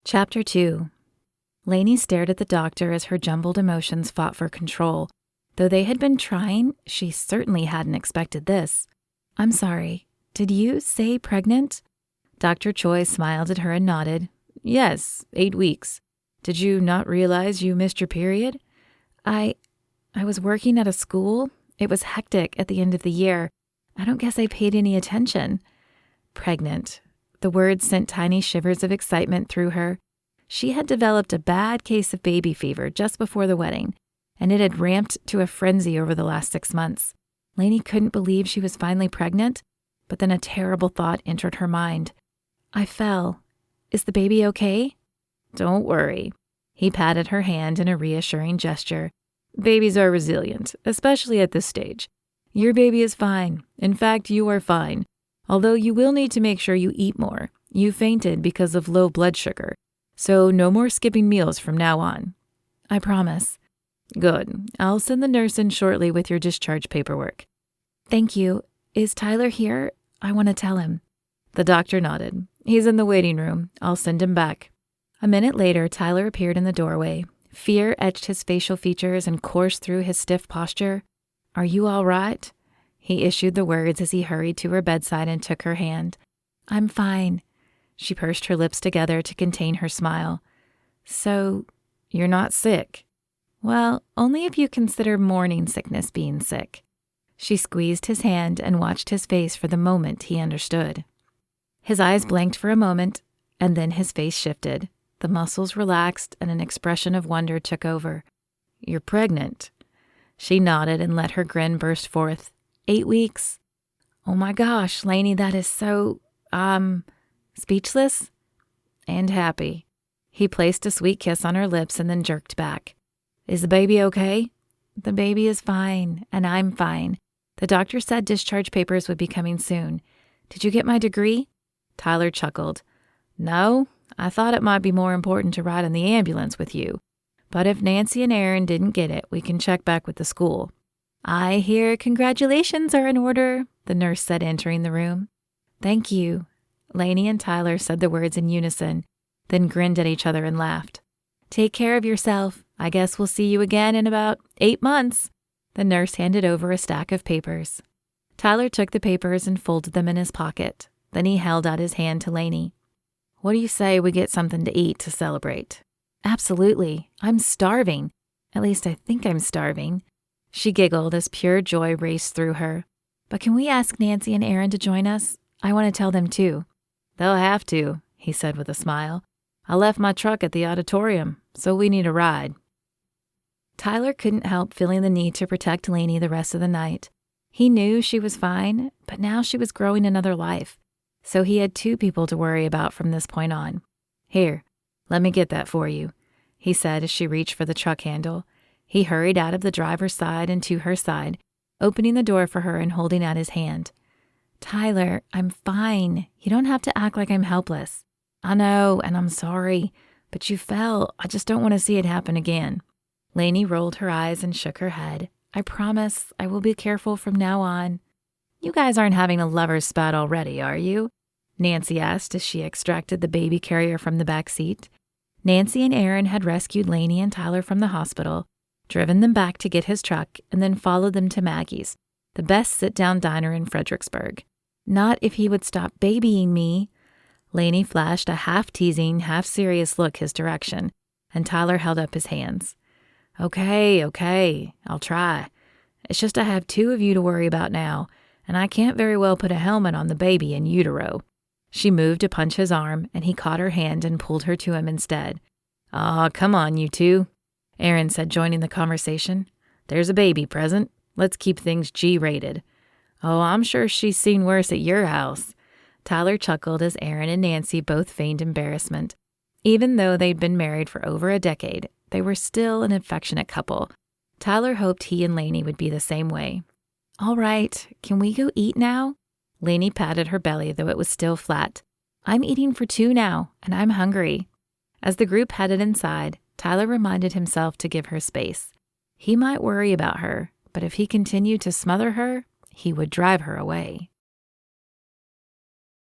Chapter 2. Laney stared at the doctor as her jumbled emotions fought for control. Though they had been trying, she certainly hadn't expected this. "I'm sorry. Did you say pregnant?" Dr. Choi smiled at her and nodded. "Yes, 8 weeks. Did you not realize you missed your period?" I was working at a school. It was hectic at the end of the year. I don't guess I paid any attention." Pregnant. The word sent tiny shivers of excitement through her. She had developed a bad case of baby fever just before the wedding, and it had ramped to a frenzy over the last 6 months. Laney couldn't believe she was finally pregnant, but then a terrible thought entered her mind. "I fell. Is the baby okay?" "Don't worry." He patted her hand in a reassuring gesture. "Babies are resilient, especially at this stage. Your baby is fine. In fact, you are fine. Although you will need to make sure you eat more. You fainted because of low blood sugar. So no more skipping meals from now on." "I promise." "Good. I'll send the nurse in shortly with your discharge paperwork." "Thank you. Is Tyler here? I want to tell him." The doctor nodded. "He's in the waiting room. I'll send him back." A minute later, Tyler appeared in the doorway. Fear etched his facial features and coursed through his stiff posture. "Are you all right?" He issued the words as he hurried to her bedside and took her hand. "I'm fine." She pursed her lips together to contain her smile. "So, you're not sick?" "Well, only if you consider morning sickness being sick." She squeezed his hand and watched his face for the moment he understood. His eyes blanked for a moment, and then his face shifted. The muscles relaxed and an expression of wonder took over. "You're pregnant." She nodded and let her grin burst forth. 8 weeks. "Oh my gosh, Laney, that is so, speechless?" "And happy." He placed a sweet kiss on her lips and then jerked back. "Is the baby okay?" "The baby is fine, and I'm fine. The doctor said discharge papers would be coming soon. Did you get my degree?" Tyler chuckled. "No, I thought it might be more important to ride in the ambulance with you. But if Nancy and Aaron didn't get it, we can check back with the school." "I hear congratulations are in order," the nurse said, entering the room. "Thank you." Laney and Tyler said the words in unison, then grinned at each other and laughed. "Take care of yourself. I guess we'll see you again in about 8 months. The nurse handed over a stack of papers. Tyler took the papers and folded them in his pocket. Then he held out his hand to Laney. "What do you say we get something to eat to celebrate?" "Absolutely. I'm starving. At least I think I'm starving." She giggled as pure joy raced through her. "But can we ask Nancy and Aaron to join us? I want to tell them too." "They'll have to," he said with a smile. "I left my truck at the auditorium, so we need a ride." Tyler couldn't help feeling the need to protect Laney the rest of the night. He knew she was fine, but now she was growing another life. So he had 2 people to worry about from this point on. "Here, let me get that for you," he said as she reached for the truck handle. He hurried out of the driver's side and to her side, opening the door for her and holding out his hand. "Tyler, I'm fine. You don't have to act like I'm helpless." "I know, and I'm sorry, but you fell. I just don't want to see it happen again." Laney rolled her eyes and shook her head. "I promise I will be careful from now on." "You guys aren't having a lover's spat already, are you?" Nancy asked as she extracted the baby carrier from the back seat. Nancy and Aaron had rescued Laney and Tyler from the hospital, driven them back to get his truck, and then followed them to Maggie's, the best sit-down diner in Fredericksburg. "Not if he would stop babying me." Laney flashed a half-teasing, half-serious look his direction, and Tyler held up his hands. Okay, I'll try. It's just I have 2 of you to worry about now, and I can't very well put a helmet on the baby in utero." She moved to punch his arm, and he caught her hand and pulled her to him instead. "Aw, come on, you 2. Aaron said, joining the conversation. "There's a baby present. Let's keep things G-rated." "Oh, I'm sure she's seen worse at your house." Tyler chuckled as Aaron and Nancy both feigned embarrassment. Even though they'd been married for over a decade, they were still an affectionate couple. Tyler hoped he and Laney would be the same way. "All right, can we go eat now?" Laney patted her belly, though it was still flat. "I'm eating for 2 now, and I'm hungry." As the group headed inside, Tyler reminded himself to give her space. He might worry about her, but if he continued to smother her, he would drive her away.